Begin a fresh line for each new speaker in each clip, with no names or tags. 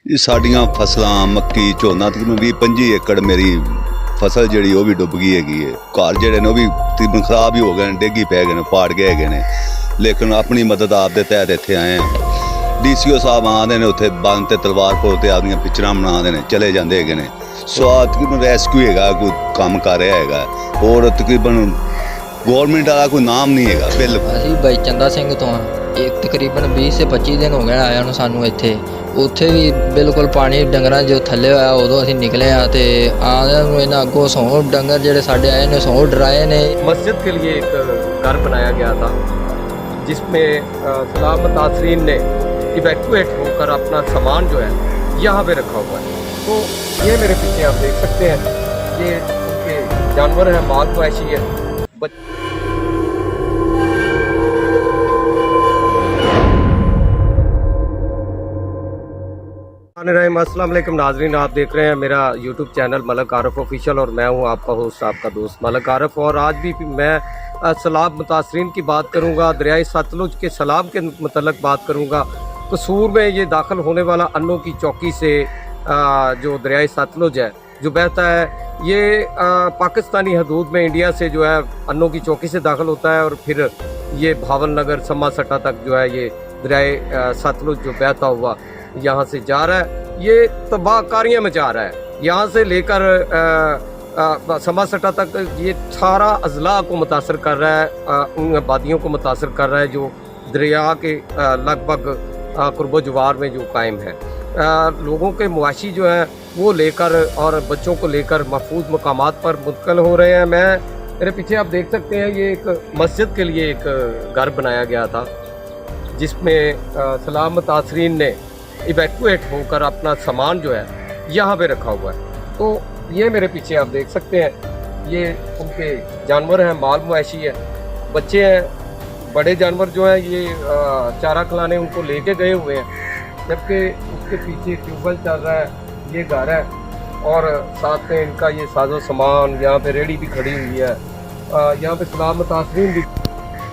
साड़ियाँ फसलां मक्की झोना तकरीबन 20-25 एकड़ मेरी फसल जी भी डुब गई हैगी है। घर जोड़े ने भी तकरीबन खराब ही हो गए, डेगी पै गए, पाड़ गए है। लेकिन अपनी मदद आपके तहत इतने आए हैं। DCO साहब आते हैं उत्थे बंद ते तलवारपुर ते आपदियां पिक्चरां बनाते हैं, चले जाते है। सो तकरीबन रेस्क्यू है, कोई काम कर रहा है और तकरीबन गौरमेंट वाला कोई नाम नहीं है बिल्कुल।
ਅਸੀਂ ਬਾਈ ਚੰਦਾ ਸਿੰਘ ਤੋਂ ਹਾਂ। एक तकरीबन 20 से 25 दिन हो गए आया ਨੂੰ ਸਾਨੂੰ ਇੱਥੇ। ਉੱਥੇ ਵੀ ਬਿਲਕੁਲ ਪਾਣੀ ਡੰਗਰਾਂ ਜੋ ਥੱਲੇ ਹੋਇਆ ਉਦੋਂ ਅਸੀਂ ਨਿਕਲੇ ਆ ਤੇ ਆਂਦਿਆਂ ਨੂੰ ਇਹਨਾਂ ਅੱਗੋਂ ਸੌਂ ਡੰਗਰ ਜਿਹੜੇ ਸਾਡੇ ਆਏ ਨੇ ਸੌਂ ਡਰਾਏ ਨੇ।
मस्जिद के लिए एक घर बनाया गया था जिसमें सलाह मुतासरीन ने इवैक्यूएट होकर अपना सामान जो है यहाँ पे रखा हुआ है। तो ये मेरे पीछे आप देख सकते हैं, ये उनके जानवर हैं, माल मवेशी है। अस्सलाम वालेकुम नाजरीन, आप देख रहे हैं मेरा यूट्यूब चैनल मलक आरफ ऑफिशियल और मैं हूं आपका होस्ट आपका दोस्त मलक आरफ। और आज भी मैं सैलाब मुतासरीन की बात करूंगा, दरियाए सतलुज के सैलाब के मतलब बात करूंगा। कसूर में ये दाखिल होने वाला अन्नों की चौकी से जो दरियाए सतलुज है जो बहता है, ये पाकिस्तानी हदूद में इंडिया से जो है अन्नों की चौकी से दाखिल होता है और फिर ये भावल नगर सम्मा सट्टा तक जो है ये दरियाए सतलुज जो बहता हुआ यहाँ से जा रहा है। ये तबाहकारियाँ मचा रहा है। यहाँ से लेकर सम्मा सट्टा तक ये सारा अजला को मुतासर कर रहा है, उन आबादियों को मुतासर कर रहा है जो दरिया के लगभग कुर्बो जवार में जो कायम है। लोगों के मुआशी जो है वो लेकर और बच्चों को लेकर महफूज मकामात पर मुंतकिल हो रहे हैं। मेरे पीछे आप देख सकते हैं, ये एक मस्जिद के लिए एक घर बनाया गया था जिसमें सलाह मुतासरीन ने इवैक्यूएट होकर अपना सामान जो है यहाँ पे रखा हुआ है। तो ये मेरे पीछे आप देख सकते हैं, ये उनके जानवर हैं, माल मवेशी है, बच्चे हैं। बड़े जानवर जो हैं ये चारा खिलाने उनको लेके गए हुए हैं, जबकि उसके पीछे ट्यूबवेल चल रहा है, ये घर है और साथ में इनका ये साजो सामान, यहाँ पे रेडी भी खड़ी हुई है। यहाँ पे सलाह मुतासरीन भी।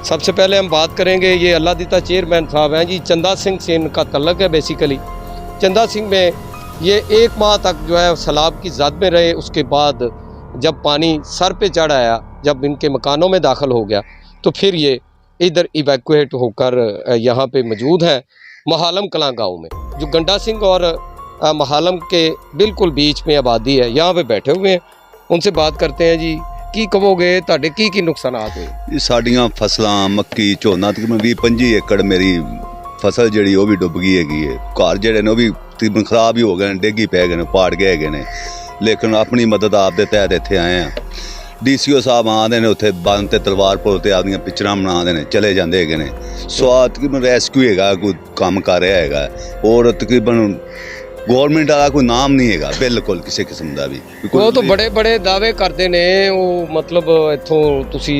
सबसे पहले हम बात करेंगे, ये अल्लाह दीता चेयरमैन साहब हैं जी, चंदा सिंह से इनका तल्लक है। बेसिकली चंदा सिंह में ये 1 माह तक जो है सैलाब की ज़द में रहे। उसके बाद जब पानी सर पे चढ़ आया, जब इनके मकानों में दाखिल हो गया, तो फिर ये इधर इवैक्यूएट होकर यहाँ पे मौजूद हैं महालम कलां गाँव में, जो गंडा सिंह और महालम के बिल्कुल बीच में आबादी है। यहाँ पे बैठे हुए हैं, उनसे बात करते हैं जी। की कहोगे तुहाडे की नुकसानात हुए?
साड़ियाँ फसलां मक्की झोना तकरीबन 20-25 एकड़ मेरी फसल जी भी डुब गई हैगी है। घर जोड़े ने भी तकरीबन खराब ही हो गए, डेगी पै गए, पाड़ गए है। लेकिन अपनी मदद आपके तहत इतने आए हैं। DCO साहब आते हैं उत्थे बंद ते तलवारपुर ते आपदियां पिक्चरां बनाते हैं, चले जाते है। सो तकरीबन रेस्क्यू है, कोई काम कर रहा है और तकरीबन गौरमेंट वाला कोई नाम नहीं है बिल्कुल किसी किस्म का भी।
वो तो बड़े बड़े दावे करते ने, वो मतलब इत्थों तुसी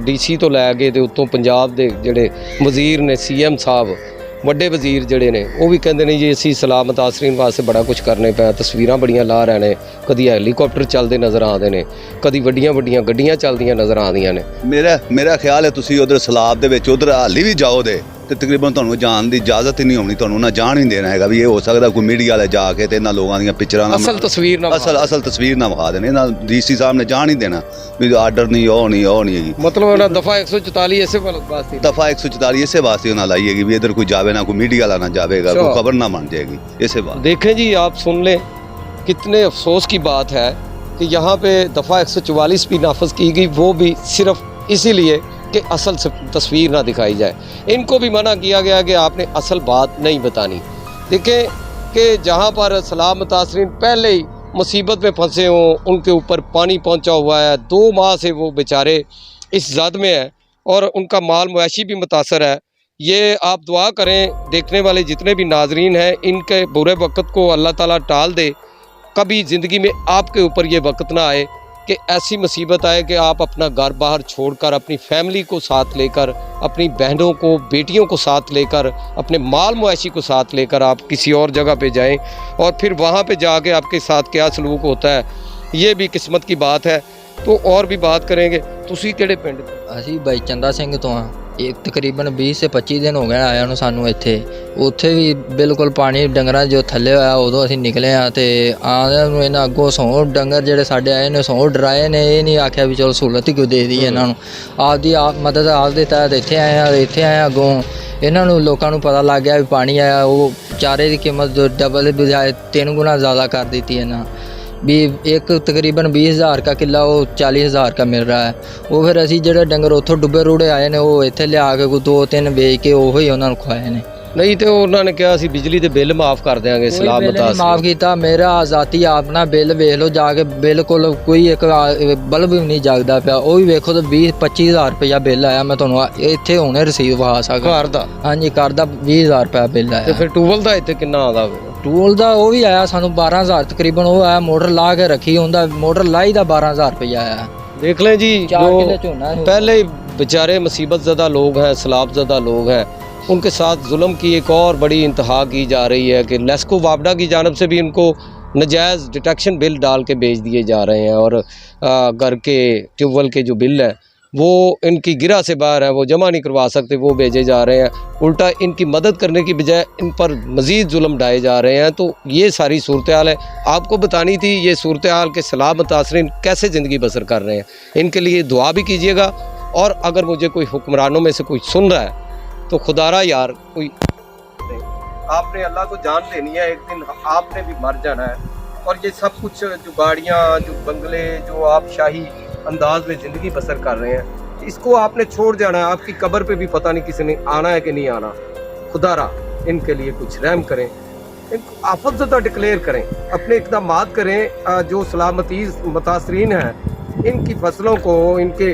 DC तो लैके ते उत्तों पंजाब दे जेड़े वजीर ने, CM साहब ਵੱਡੇ वजीर ਜਿਹੜੇ ਨੇ ਉਹ ਵੀ ਕਹਿੰਦੇ ਨੇ ਜੀ ਅਸੀਂ ਸਲਾਹ ਮੁਤਾਸਰੀਨ ਵਾਸਤੇ ਬੜਾ ਕੁਝ ਕਰਨੇ ਪਿਆ। ਤਸਵੀਰਾਂ ਬੜੀਆਂ ਲਾ ਰਹੇ ਨੇ, ਕਦੀ ਹੈਲੀਕਾਪਟਰ ਚੱਲਦੇ ਨਜ਼ਰ ਆਉਂਦੇ ਨੇ, ਕਦੀ ਵੱਡੀਆਂ ਵੱਡੀਆਂ ਗੱਡੀਆਂ ਚੱਲਦੀਆਂ ਨਜ਼ਰ ਆਉਂਦੀਆਂ ਨੇ।
मेरा ख्याल है ਤੁਸੀਂ ਉਧਰ ਸਲਾਬ ਦੇ ਵਿੱਚ ਉਧਰ ਹਾਲੀ ਵੀ ਜਾਓ ਦੇ ਤੇ ਤਕਰੀਬਨ ਤੁਹਾਨੂੰ ਜਾਣ ਦੀ ਇਜਾਜ਼ਤ ਹੀ ਨਹੀਂ ਹੋਣੀ, ਤੁਹਾਨੂੰ ਨਾ ਜਾਣ ਹੀ ਦੇਣਾ ਹੈਗਾ। ਵੀ ਇਹ ਹੋ ਸਕਦਾ ਕੋਈ ਮੀਡੀਆ ਵਾਲੇ ਜਾ ਕੇ ਤੇ ਇਹਨਾਂ ਲੋਕਾਂ ਦੀਆਂ ਪਿਕਚਰਾਂ
ਅਸਲ ਤਸਵੀਰ ਨਾ
ਅਸਲ ਤਸਵੀਰ ਨਾ ਵਿਖਾ ਦੇਣ। ਇਹਨਾਂ DC ਸਾਹਿਬ ਨੇ ਜਾਣ ਹੀ ਦੇਣਾ ਵੀ ਆਰਡਰ ਨਹੀਂ, ਉਹ ਨਹੀਂ ਹੈਗੀ।
मतलब ਉਹਨਾਂ ਦਫਾ 144 ਇਸੇ ਵਾਸਤੇ
ਦਫਾ 144 ਇਸੇ ਵਾਸਤੇ ਉਹਨਾਂ ਲਾਈ ਹੈਗੀ ਵੀ ਇਧਰ ਕੋਈ ਜਾਵੇ ਨਾ, ਕੋਈ मीडिया वाला ना जाएगा, कोई खबर ना बन जाएगी। इसे बात
देखें जी, आप सुन लें, कितने अफसोस की बात है कि यहाँ पे दफ़ा 144 भी नाफज की गई, वो भी सिर्फ इसीलिए कि असल तस्वीर ना दिखाई जाए। इनको भी मना किया गया कि आपने असल बात नहीं बतानी। देखें कि जहाँ पर सलाह मुतासरीन पहले ही मुसीबत में फंसे हों, उनके ऊपर पानी पहुँचा हुआ है, 2 माह से वो बेचारे इस ज़द में हैं और उनका माल मवेशी भी मुतासर है। ये आप दुआ करें, देखने वाले जितने भी नाजरीन हैं, इनके बुरे वक्त को अल्लाह ताला टाल दे। कभी ज़िंदगी में आपके ऊपर ये वक्त ना आए कि ऐसी मुसीबत आए कि आप अपना घर बाहर छोड़कर, अपनी फैमिली को साथ लेकर, अपनी बहनों को, बेटियों को साथ लेकर, अपने माल मवेशी को साथ लेकर आप किसी और जगह पे जाएं और फिर वहाँ पे जाके आपके साथ क्या सलूक होता है, ये भी किस्मत की बात है। तो और भी बात करेंगे। तुसी केड़े पिंड?
ਅਸੀਂ ਬਾਈ ਚੰਦਾ ਸਿੰਘ ਤੋਂ ਹਾਂ। ਇੱਕ ਤਕਰੀਬਨ 20 ਸੇ 25 ਦਿਨ ਹੋ ਗਏ ਆਇਆ ਨੂੰ ਸਾਨੂੰ ਇੱਥੇ। ਉੱਥੇ ਵੀ ਬਿਲਕੁਲ ਪਾਣੀ ਡੰਗਰਾਂ ਜੋ ਥੱਲੇ ਹੋਇਆ ਉਦੋਂ ਅਸੀਂ ਨਿਕਲੇ ਆ ਤੇ ਆਉਂਦਿਆਂ ਨੂੰ ਇਹਨਾਂ ਅੱਗੋਂ ਸੌ ਡੰਗਰ ਜਿਹੜੇ ਸਾਡੇ ਆਏ ਨੇ ਸੌ ਡਰਾਏ ਨੇ। ਇਹ ਨਹੀਂ ਆਖਿਆ ਵੀ ਚਲੋ ਸਹੂਲਤ ਹੀ ਕੋਈ ਦੇ ਦਈਏ ਇਹਨਾਂ ਨੂੰ। ਆਪਦੀ ਆਪ ਮਦਦ ਆਪਦੇ ਤਹਿਤ ਇੱਥੇ ਆਏ ਅੱਗੋਂ ਇਹਨਾਂ ਨੂੰ ਲੋਕਾਂ ਨੂੰ ਪਤਾ ਲੱਗ ਗਿਆ ਵੀ ਪਾਣੀ ਆਇਆ। ਉਹ ਚਾਰੇ ਦੀ ਕੀਮਤ ਡਬਲ ਬਜਾਏ 3 ਗੁਣਾ ज़्यादा कर दी थी ना। भी एक तकरीबन 20,000 का किला वो 40,000 का मिल रहा है। वो फिर असी जो डंगर उतों डुबे रूड़े आए ने वो इत्थे लिया के कोई 2-3 बेच के वो ही उन्होंने खुआए ने।
नहीं तो उन्होंने कहा सी बिजली के बिल माफ़ कर देंगे। सलाम
माफ़ किया मेरा ज़ाती अपना बिल वेख लो जाके, बिल्कुल कोई एक बल्ब भी नहीं जगदा पिया। वो भी वेखो तो 20-25,000 रुपया बिल आया। मैं तुहानूं इत्थे हुणे रसीद विखा सकदा घर दा। हाँ जी घर दा 20,000 रुपया बिल आया।
तो फिर टूबल दा इत्थे किन्ना आंदा?
टूल दा वो भी आया सानू 12,000 तकरीबन। वो आया मोटर ला के रखी उनका मोटर लाई दा 12,000 रुपया आया।
देख लें जी, जो पहले बेचारे मुसीबत ज़दा लोग हैं, सैलाब ज़दा लोग हैं, उनके साथ जुल्म की एक और बड़ी इंतहा की जा रही है कि लेस्को वापडा की जानब से भी इनको नजायज़ डिटेक्शन बिल डाल के बेच दिए जा रहे हैं। और घर के ट्यूबवेल के जो बिल हैं वो इनकी गिरा से बाहर है, वो जमा नहीं करवा सकते, वो भेजे जा रहे हैं। उल्टा इनकी मदद करने की बजाय इन पर मज़ीद जुल्म ढाए जा रहे हैं। तो ये सारी सूरत हाल है, आपको बतानी थी। ये सूरत हाल के सैलाब मुतासरीन कैसे ज़िंदगी बसर कर रहे हैं, इनके लिए दुआ भी कीजिएगा। और अगर मुझे कोई हुक्मरानों में से कोई सुन रहा है तो खुदारा यार कोई आपने अल्लाह को जान लेनी है, एक दिन आपने भी मर जाना है। और ये सब कुछ जो गाड़ियाँ, जो बंगले, जो आप शाही अंदाज में ज़िंदगी बसर कर रहे हैं, इसको आपने छोड़ जाना है। आपकी कब्र पे भी पता नहीं किसी ने आना है कि नहीं आना। खुदारा इनके लिए कुछ रहम करें, इनको आफत ज़दा डिक्लेयर करें, अपने इक़दामात करें। जो सलामती मुतासरीन हैं इनकी फसलों को, इनके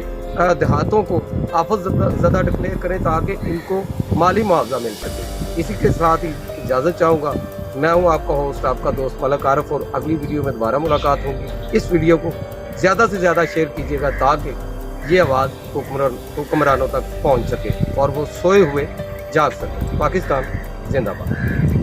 देहातों को आफत ज़दा डिक्लेयर करें ताकि इनको माली मुआवजा मिल सके। इसी के साथ ही इजाज़त चाहूँगा। मैं हूँ आपका होस्ट, आपका दोस्त मलक आरफ, और अगली वीडियो में दोबारा मुलाकात होगी। इस वीडियो को ज़्यादा से ज़्यादा शेयर कीजिएगा ताकि ये आवाज़ हुक्मरानों तक पहुँच सके और वो सोए हुए जाग सके। पाकिस्तान जिंदाबाद।